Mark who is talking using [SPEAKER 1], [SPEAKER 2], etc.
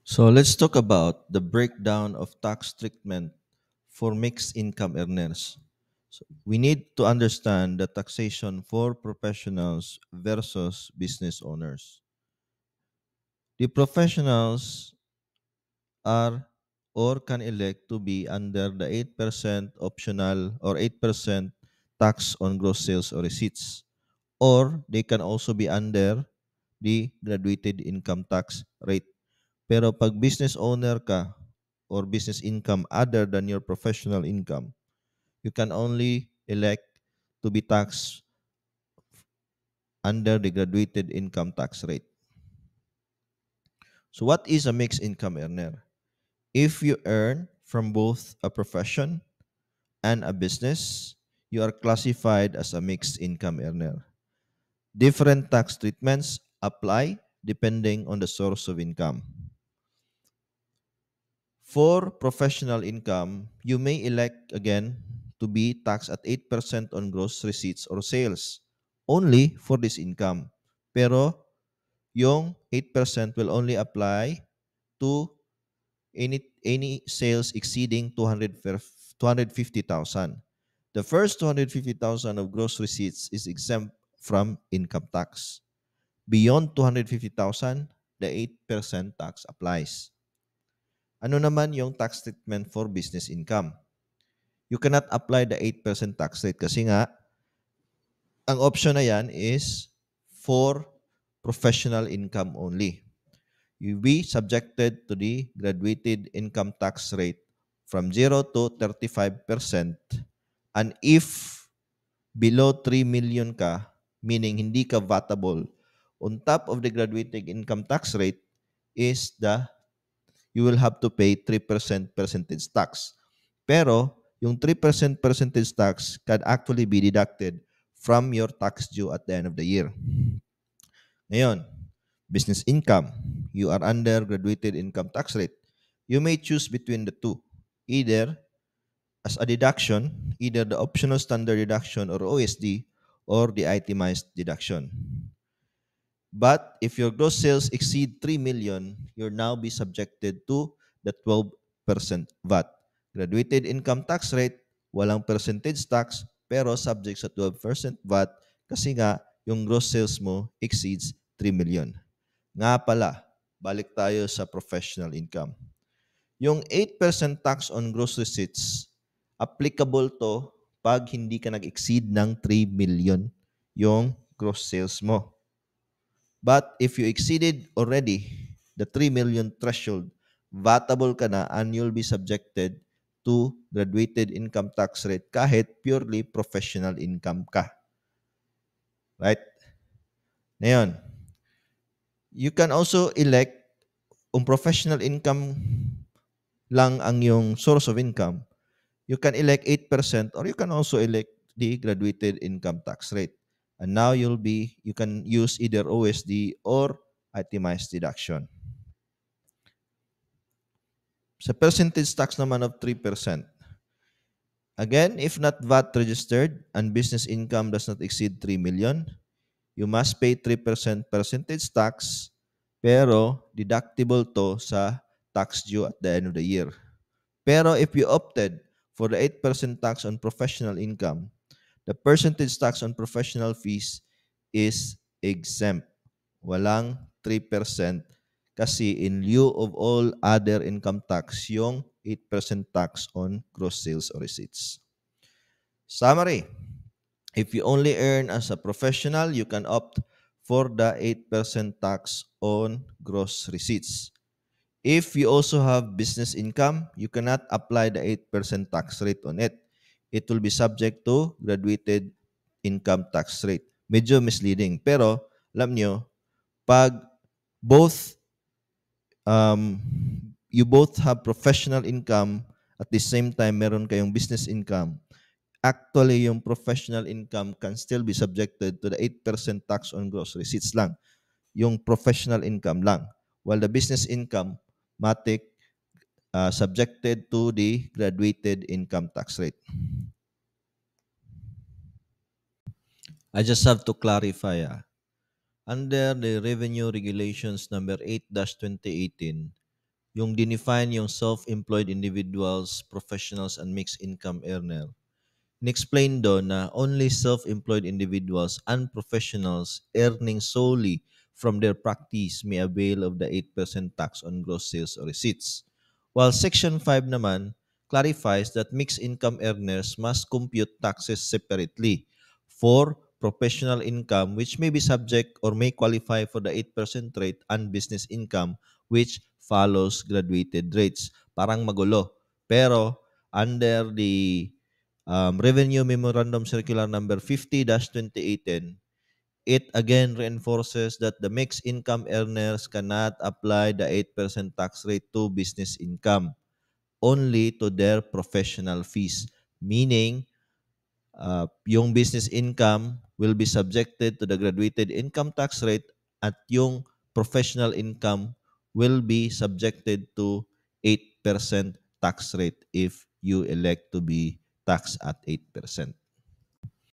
[SPEAKER 1] So let's talk about the breakdown of tax treatment for mixed income earners. So we need to understand the taxation for professionals versus business owners. The professionals are or can elect to be under the 8% optional or 8% tax on gross sales or receipts, or they can also be under the graduated income tax rate. Pero pag business owner ka or business income other than your professional income, you can only elect to be taxed under the graduated income tax rate. So what is a mixed income earner? If you earn from both a profession and a business, you are classified as a mixed income earner. Different tax treatments apply depending on the source of income. For professional income, you may elect again to be taxed at 8% on gross receipts or sales only for this income. Pero yung 8% will only apply to any sales exceeding 250,000. The first 250,000 of gross receipts is exempt from income tax. Beyond 250,000, the 8% tax applies. Ano naman yung tax treatment for business income? You cannot apply the 8% tax rate kasi nga, ang option na yan is for professional income only. You be subjected to the graduated income tax rate from 0 to 35%. And if below 3 million ka, meaning hindi ka vatable, on top of the graduated income tax rate is you will have to pay 3% percentage tax. Pero, yung 3% percentage tax can actually be deducted from your tax due at the end of the year. Ngayon, business income, you are under graduated income tax rate. You may choose between the two, either as a deduction, either the optional standard deduction or OSD, or the itemized deduction. But if your gross sales exceed 3 million, you'll now be subjected to the 12% VAT. Graduated income tax rate, walang percentage tax, pero subject sa 12% VAT kasi nga yung gross sales mo exceeds 3 million. Nga pala, balik tayo sa professional income. Yung 8% tax on gross receipts, applicable to pag hindi ka nag-exceed ng 3 million yung gross sales mo. But if you exceeded already the 3 million threshold, vatable ka na and you'll be subjected to graduated income tax rate kahit purely professional income ka. Right? Ngayon, you can also elect kung professional income lang ang yung source of income, you can elect 8% or you can also elect the graduated income tax rate. And now you can use either OSD or itemized deduction. Sa percentage tax naman of 3%. Again, if not VAT registered and business income does not exceed 3 million, you must pay 3% percentage tax pero deductible to sa tax due at the end of the year. Pero if you opted for the 8% tax on professional income, the percentage tax on professional fees is exempt. Walang 3% kasi in lieu of all other income tax, yung 8% tax on gross sales or receipts. Summary, if you only earn as a professional, you can opt for the 8% tax on gross receipts. If you also have business income, you cannot apply the 8% tax rate on it. It will be subject to graduated income tax rate. Medyo misleading. Pero, alam nyo, pag both, you both have professional income at the same time meron kayong business income, actually yung professional income can still be subjected to the 8% tax on gross receipts lang. Yung professional income lang. While the business income, matik, subjected to the graduated income tax rate. I just have to clarify. Under the Revenue Regulations number 8-2018, yung dinefine yung self-employed individuals, professionals, and mixed income earner. In-explain doon na only self-employed individuals and professionals earning solely from their practice may avail of the 8% tax on gross sales or receipts. While Section 5 naman clarifies that mixed income earners must compute taxes separately for professional income which may be subject or may qualify for the 8% rate and business income which follows graduated rates. Parang magulo. Pero under the Revenue Memorandum Circular Number 50-2018, it again reinforces that the mixed income earners cannot apply the 8% tax rate to business income, only to their professional fees. Meaning, yung business income will be subjected to the graduated income tax rate at yung professional income will be subjected to 8% tax rate if you elect to be taxed at 8%.